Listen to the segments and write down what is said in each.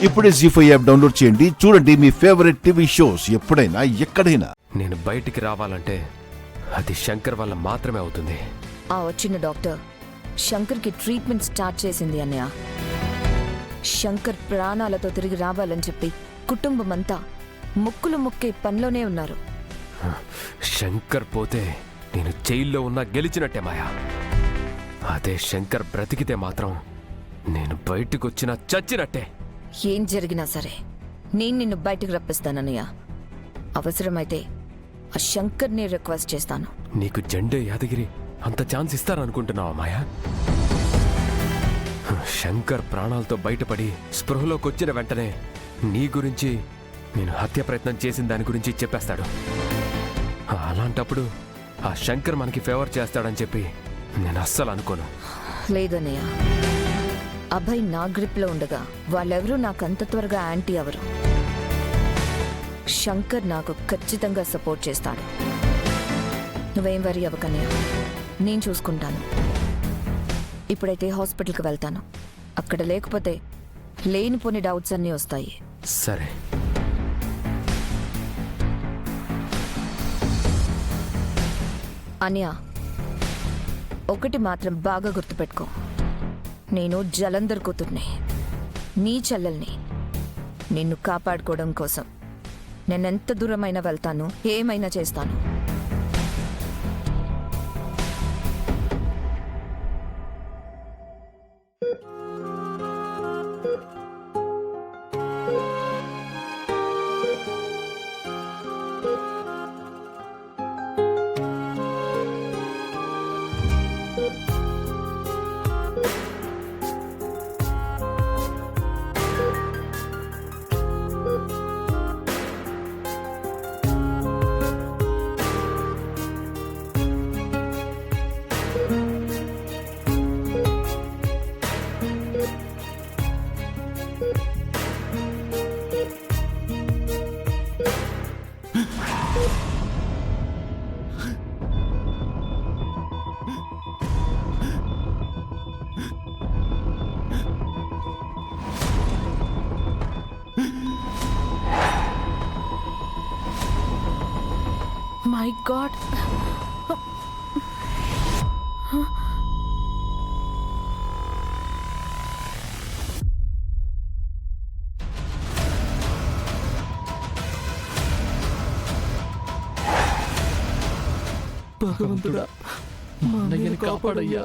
ఇప్పుడే జీ5 app download చేయండి. చూడండి మీ ఫేవరెట్ టీవీ షోస్ ఎప్పుడైనా ఎక్కడైనా. నేను బయటికి రావాలంటే అది శంకర్ వల్ల మాత్రమే అవుతుంది. ఆ వచ్చిన డాక్టర్ శంకర్కి ట్రీట్మెంట్ స్టార్ట్ చేసింది అన్నయ్య. శంకర్ ప్రాణాలతో తిరిగి రావాలని చెప్పి కుటుంబం అంతా ముక్కులు ముక్కే పనిలోనే ఉన్నారు. శంకర్ పోతే నేను జైల్లో ఉన్నా గెలిచినట్టే మాయా. అదే శంకర్ బ్రతికితే మాత్రం నేను బయటకు వచ్చినా చచ్చినట్టే. ఏం జరిగినా సరే నేను నిన్ను బయటకు రప్పిస్తానన్నయ్య. అవసరమైతే ఆ శంకర్ని రిక్వెస్ట్ చేస్తాను. నీకు జెండే యాదగిరి అంత ఛాన్స్ ఇస్తారనుకుంటున్నావా మాయా? శంకర్ ప్రాణాలతో బయటపడి స్పృహలోకి వచ్చిన వెంటనే నీ గురించి, నేను హత్య ప్రయత్నం చేసిన దాని గురించి చెప్పేస్తాడు. అలాంటప్పుడు ఆ శంకర్ మనకి ఫేవర్ చేస్తాడని చెప్పి నేను అస్సలు అనుకోను. లేదన్నయ్య, అభయ్ నా గ్రిప్లో ఉండగా వాళ్ళెవరూ నాకంత త్వరగా యాంటీ అవరు. శంకర్ నాకు ఖచ్చితంగా సపోర్ట్ చేస్తాడు. నువ్వేం వరీ అవ్వకన్నయ్య, నేను చూసుకుంటాను. ఇప్పుడైతే హాస్పిటల్కి వెళ్తాను. అక్కడ లేకపోతే లేనిపోని డౌట్స్ అన్నీ వస్తాయి. సరే. అన్య, ఒకటి మాత్రం బాగా గుర్తుపెట్టుకో. నేను జలంధర్ కూతుర్ని, నీ చెల్లెల్ని. నిన్ను కాపాడుకోవడం కోసం నేనెంత దూరమైనా వెళ్తాను, ఏమైనా చేస్తాను. My God. భగవంతుడా, మా అన్నయ్యని కాపాడయ్యా.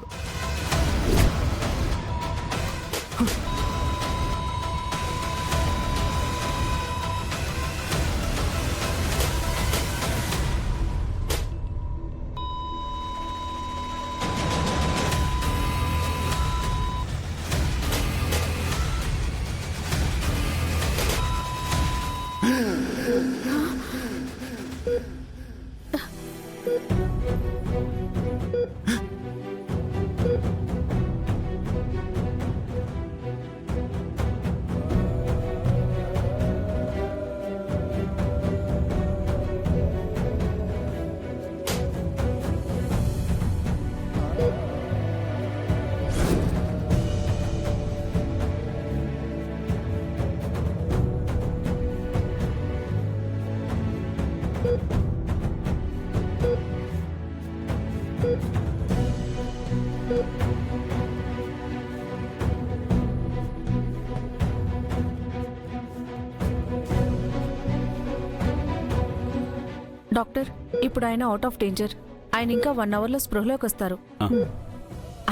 డాక్టర్, ఇప్పుడు ఆయన అవుట్ ఆఫ్ డేంజర్. ఆయన ఇంకా 1 అవర్లో స్పృహలోకి వస్తారు.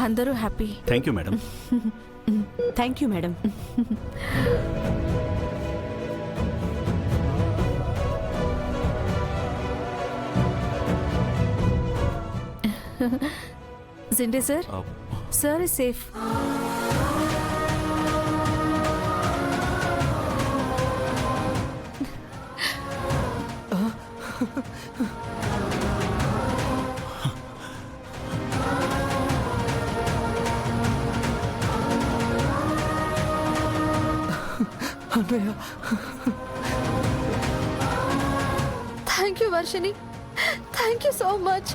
అందరూ happy. Thank you madam. Thank you madam. Jinde sir, sir is safe. Thank you Varshini, thank you so much.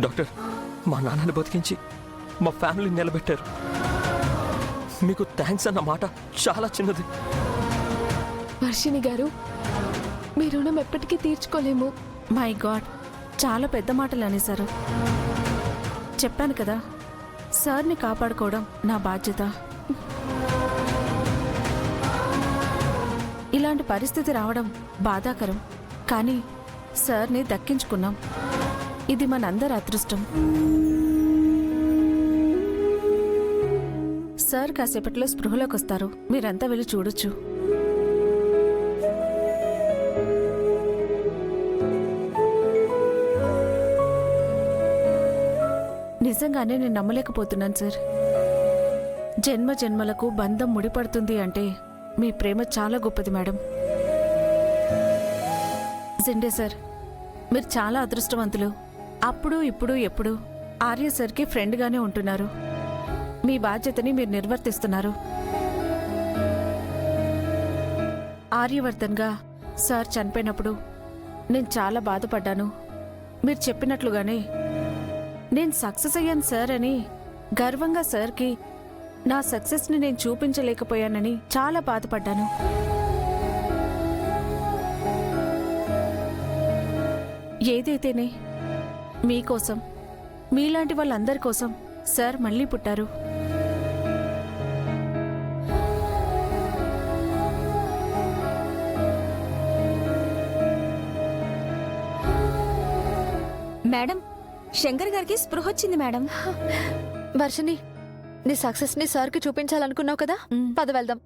Doctor, మా నాన్నని బతికించి మా ఫ్యామిలీని నిలబెట్టారు. మీకు థ్యాంక్స్ అన్న మాట చాలా చిన్నది. వర్షిణి గారు, మీ రుణం ఎప్పటికీ తీర్చుకోలేము. మై గాడ్, చాలా పెద్ద మాటలు అనేశారు. చెప్పాను కదా, సార్ని కాపాడుకోవడం నా బాధ్యత. ఇలాంటి పరిస్థితి రావడం బాధాకరం, కానీ సార్ని దక్కించుకున్నాం. ఇది మనందరి అదృష్టం. సార్ కాసేపట్లో స్పృహలోకి వస్తారు. మీరంతా వెళ్ళి చూడొచ్చు. నిజంగానే నేను నమ్మలేకపోతున్నాను సార్. జన్మ జన్మలకు బంధం ముడిపడుతుంది అంటే మీ ప్రేమ చాలా గొప్పది మేడం. జిండే సార్, మీరు చాలా అదృష్టవంతులు. అప్పుడు ఇప్పుడు ఎప్పుడు ఆర్య సార్కి ఫ్రెండ్గానే ఉంటున్నారు. మీ బాధ్యతని మీరు నిర్వర్తిస్తున్నారు. ఆర్యవర్ధన్గా సార్ చనిపోయినప్పుడు నేను చాలా బాధపడ్డాను. మీరు చెప్పినట్లుగానే నేను సక్సెస్ అయ్యాను సార్ అని గర్వంగా సార్కి నా సక్సెస్ని నేను చూపించలేకపోయానని చాలా బాధపడ్డాను. ఏదైతేనే మీకోసం, మీలాంటి వాళ్ళందరి కోసం సార్ మళ్ళీ పుట్టారు. మేడం, శంకర్ గారికి స్పృహ వచ్చింది మేడం. వర్షిణి, నీ సక్సెస్ ని సార్ కి చూపించాలనుకున్నావు కదా, పద వెళ్దాం.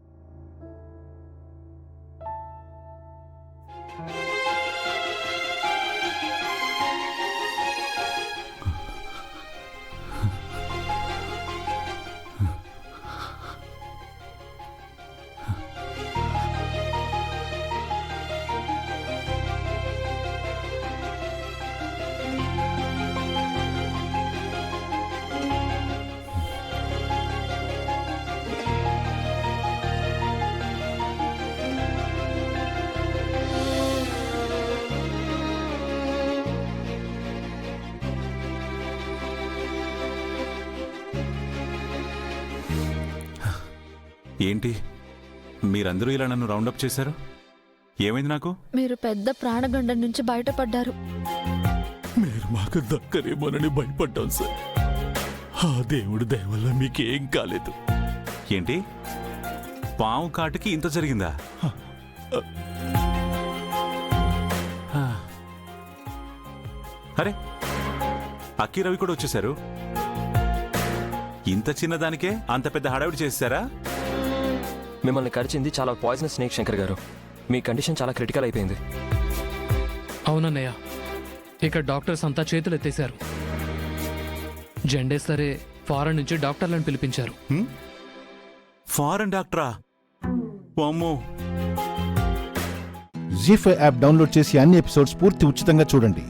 ఏంటి మీరందరూ ఇలా నన్ను రౌండప్ చేశారు? ఏమైంది నాకు? మీరు పెద్ద ప్రాణగండం నుంచి బయటపడ్డారు. మీరు మాకు దక్కరేమోనని భయపడ్డాం సార్. ఆ దేవుడి దయ వల్ల మీకేం కాలేదు. ఏంటి, పాము కాటుకి ఇంత జరిగిందా? అరే, అక్కి రవి కూడా వచ్చేశారు. ఇంత చిన్నదానికే అంత పెద్ద హడావిడి చేశారా? మిమ్మల్ని కరిచింది చాలా పాయిజనస్ స్నేక్ శంకర్ గారు. మీ కండిషన్ చాలా క్రిటికల్ అయిపోయింది. అవునన్నయ్య, ఇక డాక్టర్స్ అంతా చేతులు ఎత్తేశారు. జెండే సరే ఫారెన్ నుంచి డాక్టర్లను పిలిపించారు. ఫారెన్ డాక్టరా? అమ్మో. జీ5 యాప్ డౌన్లోడ్ చేసి అన్ని ఎపిసోడ్స్ పూర్తి ఉచితంగా చూడండి.